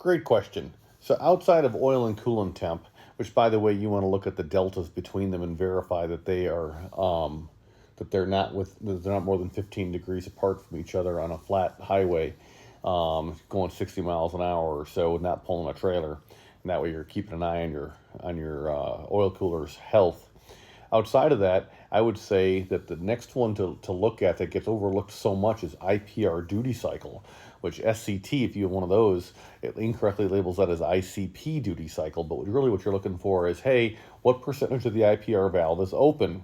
Great question. So outside of oil and coolant temp, which by the way, you want to look at the deltas between them and verify that they are that they're not more than 15 degrees apart from each other on a flat highway, going 60 miles an hour or so, not pulling a trailer. And that way, you're keeping an eye on your oil cooler's health. Outside of that, I would say that the next one to look at that gets overlooked so much is IPR duty cycle, which SCT, if you have one of those, it incorrectly labels that as ICP duty cycle. But really what you're looking for is, hey, what percentage of the IPR valve is open?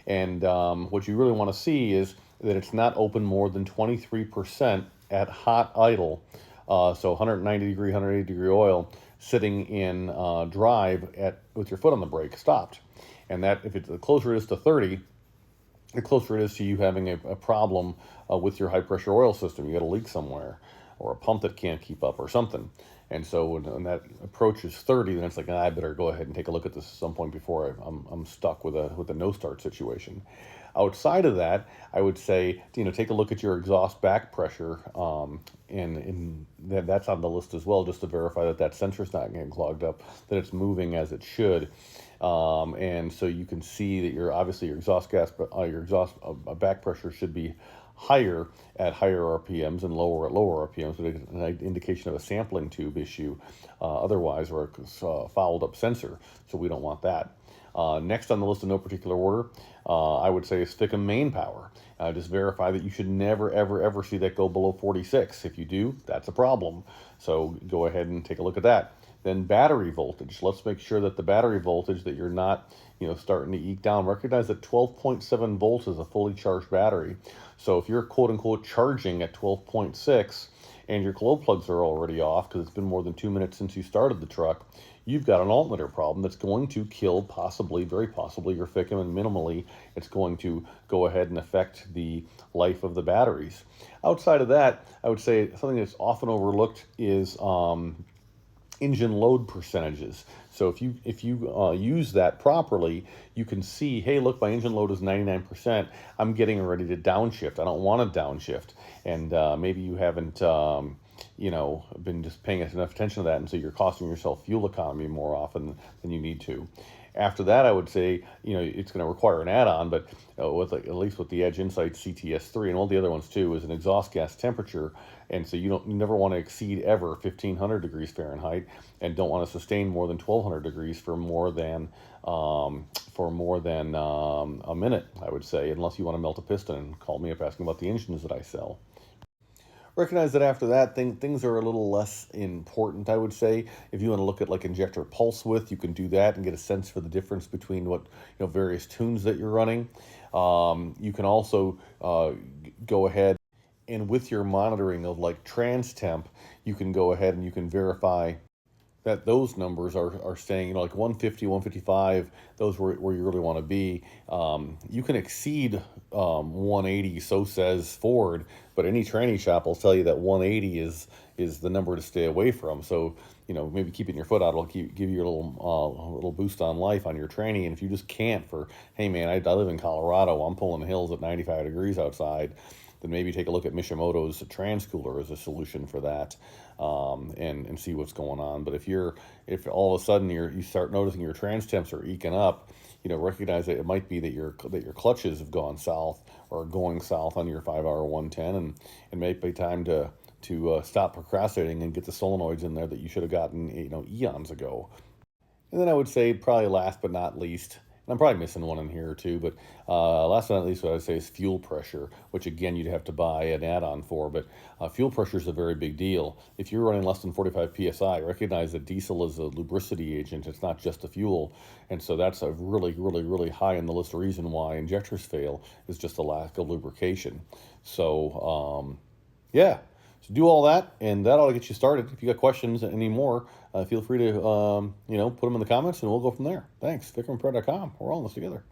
And what you really want to see is that it's not open more than 23% at hot idle. So 190 degree, 180 degree oil sitting in drive with your foot on the brake stopped. And that, if it's the closer it is to 30, the closer it is to you having a problem with your high pressure oil system. You got a leak somewhere, or a pump that can't keep up, or something. And so when that approaches 30, then it's like, I better go ahead and take a look at this at some point before I'm stuck with a no start situation. Outside of that, I would say, take a look at your exhaust back pressure, and that's on the list as well, just to verify that sensor's not getting clogged up, that it's moving as it should. And so you can see that your exhaust back pressure should be higher at higher RPMs and lower at lower RPMs, so an indication of a sampling tube issue, otherwise, or a fouled up sensor. So we don't want that. Next on the list in no particular order, I would say is FICM main power. Just verify that you should never, ever, ever see that go below 46. If you do, that's a problem. So go ahead and take a look at that. Then battery voltage. Let's make sure that the battery voltage that you're not, starting to eke down. Recognize that 12.7 volts is a fully charged battery. So if you're quote unquote charging at 12.6 and your glow plugs are already off because it's been more than 2 minutes since you started the truck, you've got an alternator problem that's going to kill very possibly your FICM, and minimally it's going to go ahead and affect the life of the batteries. Outside of that, I would say something that's often overlooked is engine load percentages. So if you use that properly, you can see, hey, look, my engine load is 99%. I'm getting ready to downshift. I don't want to downshift. And maybe you haven't been just paying enough attention to that, and so you're costing yourself fuel economy more often than you need to. After that, I would say, it's going to require an add-on, but at least with the Edge Insight CTS3 and all the other ones too, is an exhaust gas temperature. And so you never want to exceed ever 1500 degrees Fahrenheit, and don't want to sustain more than 1200 degrees for more than a minute, I would say, unless you want to melt a piston and call me up asking about the engines that I sell. Recognize that after that, things are a little less important, I would say. If you want to look at like injector pulse width, you can do that and get a sense for the difference between what various tunes that you're running. You can also go ahead and with your monitoring of like trans temp, you can go ahead and you can verify that those numbers are staying, like 150, 155, those where you really want to be. You can exceed 180, so says Ford, but any tranny shop will tell you that 180 is the number to stay away from. So, maybe keeping your foot out will give you a little boost on life on your tranny. And if you just can't hey man, I live in Colorado, I'm pulling hills at 95 degrees outside, then maybe take a look at Mishimoto's trans cooler as a solution for that, and see what's going on. But if all of a sudden you start noticing your trans temps are eking up, recognize that it might be that your clutches have gone south or are going south on your 5R110, and it may be time to stop procrastinating and get the solenoids in there that you should have gotten eons ago. And then I would say, probably last but not least, and I'm probably missing one in here or two, but last but not least, what I would say is fuel pressure, which again, you'd have to buy an add-on for, but fuel pressure is a very big deal. If you're running less than 45 PSI, recognize that diesel is a lubricity agent. It's not just a fuel. And so that's a really, really, really high in the list of reason why injectors fail, is just a lack of lubrication. So, yeah. So do all that, and that ought to get you started. If you got questions anymore, feel free to put them in the comments, and we'll go from there. Thanks. FICMRepair.com. We're all in this together.